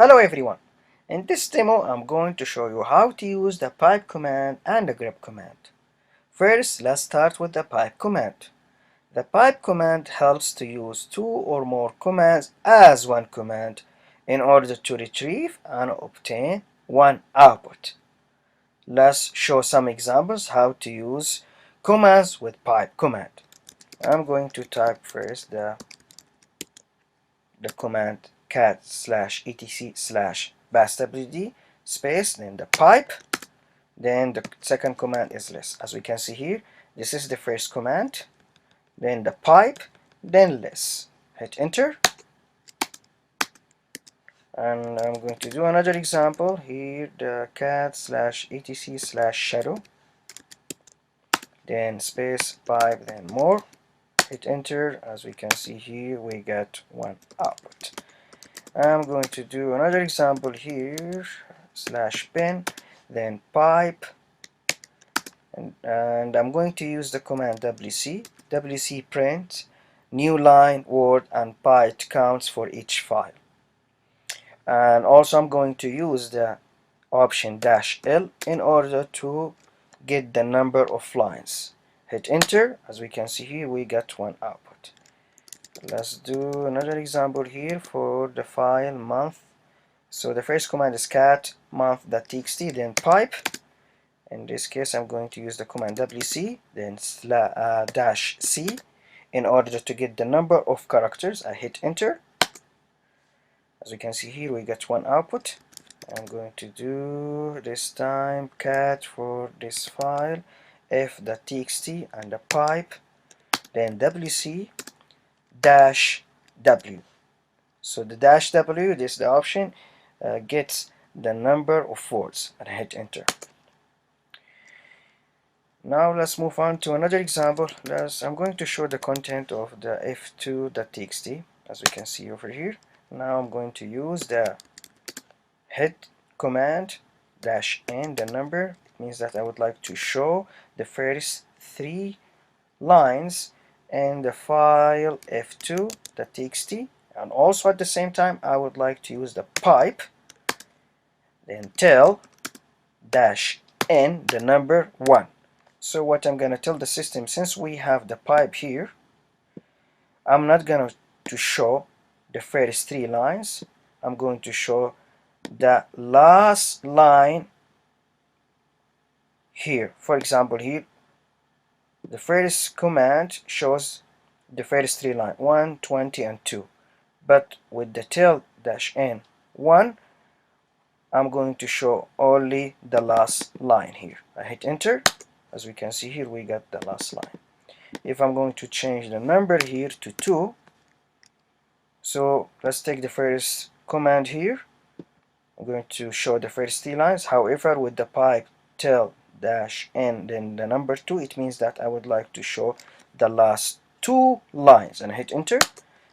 Hello everyone. In this demo I'm going to show you how to use the pipe command and the grep command. First, let's start with the pipe command. The pipe command helps to use two or more commands as one command in order to retrieve and obtain one output. Let's show some examples how to use commands with pipe command. I'm going to type first the command cat slash etc slash basswd space, then the pipe, then the second command is less. As we can see here, this is the first command, then the pipe, then less. Hit enter, and I'm going to do another example here, the cat slash etc slash shadow, then space pipe, then more. Hit enter. As we can see here, we get one output. I'm going to do another example here, slash pin, then pipe, and I'm going to use the command wc print new line, word, and byte counts for each file. And also I'm going to use the option -L in order to get the number of lines. Hit enter. As we can see here, we get one output. Let's do another example here for the file month. So the first command is cat month.txt, then pipe. In this case, I'm going to use the command wc, then -c in order to get the number of characters. I hit enter. As we can see here, we get one output. I'm going to do this time cat for this file f.txt and the pipe, then wc -w. So the -w, this is the option, gets the number of words, and I hit enter. Now let's move on to another example. I'm going to show the content of the f2.txt, as we can see over here. Now I'm going to use the hit command -n, the number. It means that I would like to show the first three lines in the file f2.txt, and also at the same time I would like to use the pipe, then tell -n, the number 1. So what I'm going to tell the system, since we have the pipe here, I'm not going to show the first three lines. I'm going to show the last line here. For example, here the first command shows the first three lines, 1, 20, and 2. But with the tell -n 1, I'm going to show only the last line here. I hit enter. As we can see here, we got the last line. If I'm going to change the number here to 2, so let's take the first command here. I'm going to show the first three lines. However, with the pipe tell -n, then the number 2, it means that I would like to show the last two lines, and hit enter.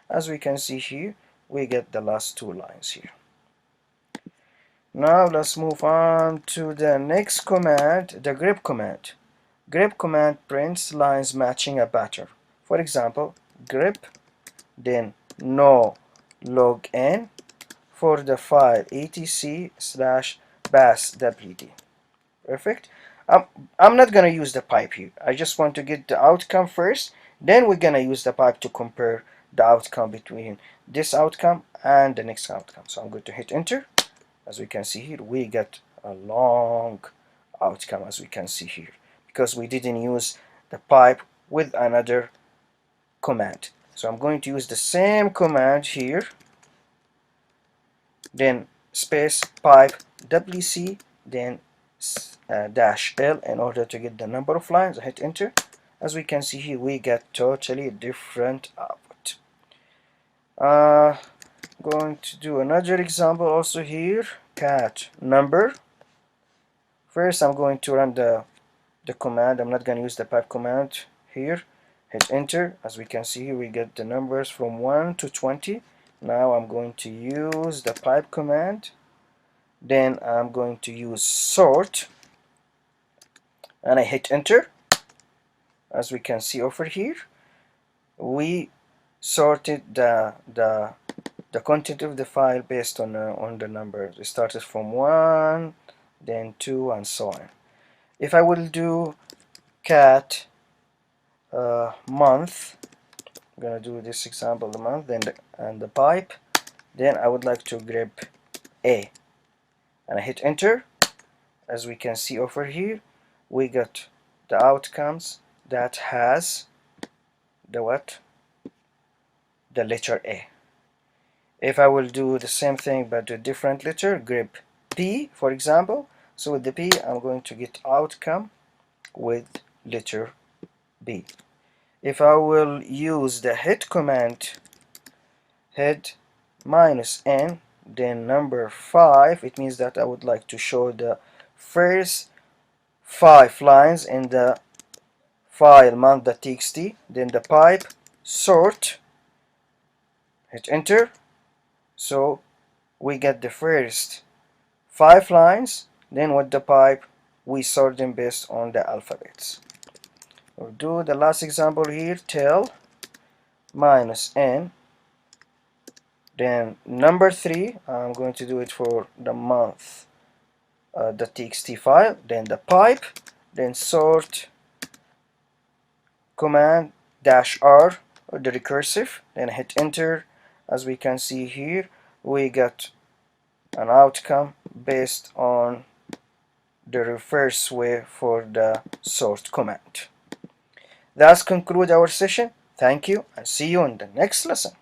As we can see here, we get the last two lines here. Now let's move on to the next command, the grep command. Grep command prints lines matching a pattern. For example, grep, then no login for the file etc slash basswd. Perfect. I'm not gonna use the pipe here. I just want to get the outcome first. Then we're gonna use the pipe to compare the outcome between this outcome and the next outcome. So I'm going to hit enter. As we can see here, we get a long outcome, as we can see here, because we didn't use the pipe with another command. So I'm going to use the same command here, then space pipe wc, then -l in order to get the number of lines. I hit enter. As we can see here, we get totally different output. Going to do another example also here, cat number. First I'm going to run the command. I'm not going to use the pipe command here. Hit enter. As we can see here, we get the numbers from 1 to 20. Now I'm going to use the pipe command, then I'm going to use sort, and I hit enter. As we can see over here, we sorted the the content of the file based on the number. It started from 1, then 2, and so on. If I will do cat month, I'm gonna do this example, the month, then and the pipe, then I would like to grep A, and I hit enter. As we can see over here, we got the outcomes that has the what? The letter A. If I will do the same thing but a different letter, grep P, for example, so with the P I'm going to get outcome with letter B. If I will use the head command, head minus n, then number 5, it means that I would like to show the first 5 lines in the file month.txt, then the pipe sort, hit enter, so we get the first 5 lines, then with the pipe we sort them based on the alphabets. We'll do the last example here, tel minus n, then number 3, I'm going to do it for the month, the txt file, then the pipe, then sort command dash r, or the recursive, then hit enter. As we can see here, we got an outcome based on the reverse way for the sort command. That's conclude our session. Thank you and see you in the next lesson.